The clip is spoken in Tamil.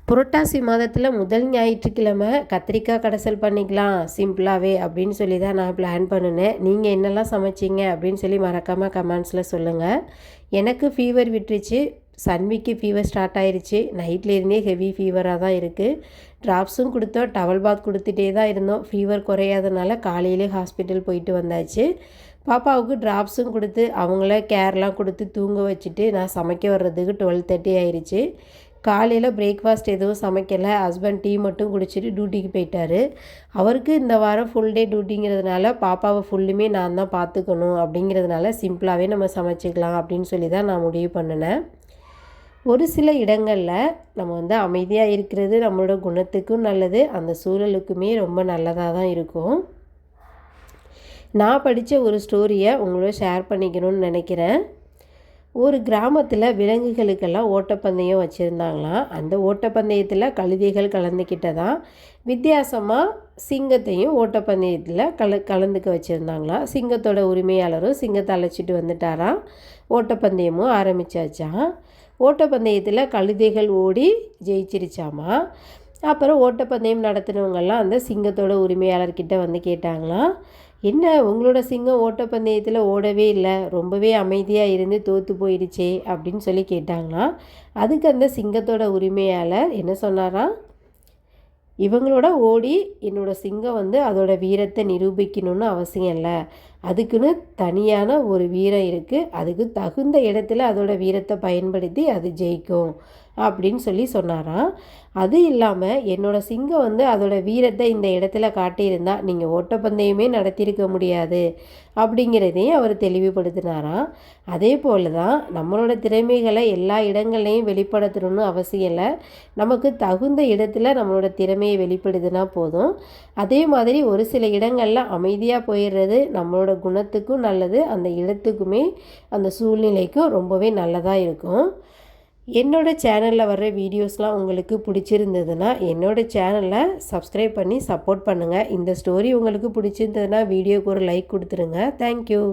புரட்டாசி மாதத்தில் முதல் ஞாயிற்றுக்கிழமை கத்திரிக்காய் கடைசல் பண்ணிக்கலாம் சிம்பிளாகவே அப்படின்னு சொல்லி தான் நான் பிளான் பண்ணினேன். நீங்கள் என்னெல்லாம் சமைச்சிங்க அப்படின்னு சொல்லி மறக்காமல் கமெண்ட்ஸில் சொல்லுங்கள். எனக்கு ஃபீவர் விட்டுருச்சு. சன்விக்கு ஃபீவர் ஸ்டார்ட் ஆயிடுச்சு. நைட்லேருந்தே ஹெவி ஃபீவராக தான் இருக்குது. ட்ராப்ஸும் கொடுத்தோம், டவல் பாத் கொடுத்துட்டே தான் இருந்தோம். ஃபீவர் குறையாதனால காலையிலே ஹாஸ்பிட்டல் போயிட்டு வந்தாச்சு. பாப்பாவுக்கு ட்ராப்ஸும் கொடுத்து அவங்கள கேர்லாம் கொடுத்து தூங்க வச்சுட்டு நான் சமைக்க வர்றதுக்கு 12:30 ஆயிடுச்சு. காலையில் பிரேக்ஃபாஸ்ட் எதுவும் சமைக்கலை. ஹஸ்பண்ட் டீ மட்டும் குடிச்சிட்டு டியூட்டிக்கு போயிட்டார். அவருக்கு இந்த வாரம் ஃபுல் டே டியூட்டிங்கிறதுனால பாப்பாவை ஃபுல்லுமே நான் தான் பார்த்துக்கணும் அப்படிங்கிறதுனால சிம்பிளாகவே நம்ம சமைச்சிக்கலாம் அப்படின்னு சொல்லி தான் நான் முடிவு பண்ணினேன். ஒரு சில இடங்களில் நம்ம அமைதியாக இருக்கிறது நம்மளோட குணத்துக்கும் நல்லது, அந்த சூழலுக்குமே ரொம்ப நல்லதாக தான் இருக்கும். நான் படித்த ஒரு ஸ்டோரியை உங்களோட ஷேர் பண்ணிக்கணும்னு நினைக்கிறேன். ஒரு கிராமத்தில் விலங்குகளுக்கெல்லாம் ஓட்டப்பந்தயம் வச்சுருந்தாங்களாம். அந்த ஓட்டப்பந்தயத்தில் கழுதைகள் கலந்துக்கிட்டதான் வித்தியாசமாக சிங்கத்தையும் ஓட்டப்பந்தயத்தில் கலந்துக்க வச்சுருந்தாங்களாம். சிங்கத்தோட உரிமையாளரும் சிங்கத்தை அழைச்சிட்டு வந்துட்டாராம். ஓட்டப்பந்தயமும் ஆரம்பித்தாச்சான். ஓட்டப்பந்தயத்தில் கழுதைகள் ஓடி ஜெயிச்சிருச்சாமா. அப்புறம் ஓட்டப்பந்தயம் நடத்தினவங்கெல்லாம் அந்த சிங்கத்தோட உரிமையாளர்கிட்ட வந்து கேட்டாங்களாம், என்ன உங்களோட சிங்கம் ஓட்டப்பந்தயத்தில் ஓடவே இல்லை, ரொம்பவே அமைதியாக இருந்து தோற்று போயிடுச்சே அப்படின்னு சொல்லி கேட்டாங்களாம். அதுக்கு அந்த சிங்கத்தோட உரிமையாளர் என்ன சொன்னாராம், இவங்களோட ஓடி என்னோடய சிங்கம் அதோட வீரத்தை நிரூபிக்கணும்னு அவசியம் இல்லை, அதுக்குன்னு தனியான ஒரு வீரம் இருக்குது, அதுக்கு தகுந்த இடத்துல அதோட வீரத்தை பயன்படுத்தி அது ஜெயிக்கும் அப்படின்னு சொல்லி சொன்னாராம். அது இல்லாமல் என்னோடய சிங்கம் அதோட வீரத்தை இந்த இடத்துல காட்டியிருந்தால் நீங்கள் ஓட்டப்பந்தயமே நடத்தியிருக்க முடியாது அப்படிங்கிறதையும் அவர் தெளிவுபடுத்தினாராம். அதே போல் தான் நம்மளோட திறமைகளை எல்லா இடங்கள்லையும் வெளிப்படுத்தணும்னு அவசியம் இல்லை, நமக்கு தகுந்த இடத்துல நம்மளோட திறமையை வெளிப்படுத்தினா போதும். அதே மாதிரி ஒரு சில இடங்களில் அமைதியாக போயிடுறது நம்மளோட குணத்துக்கும் நல்லது, அந்த இடத்துக்குமே அந்த சூழ்நிலைக்கும் ரொம்பவே நல்லதாக இருக்கும். என்னோடய சேனலில் வர்ற வீடியோஸ்லாம் உங்களுக்கு பிடிச்சிருந்ததுன்னா என்னோடய சேனலை சப்ஸ்கிரைப் பண்ணி சப்போர்ட் பண்ணுங்கள். இந்த ஸ்டோரி உங்களுக்கு பிடிச்சிருந்ததுன்னா வீடியோக்கு ஒரு லைக் கொடுத்துருங்க. தேங்க்யூ.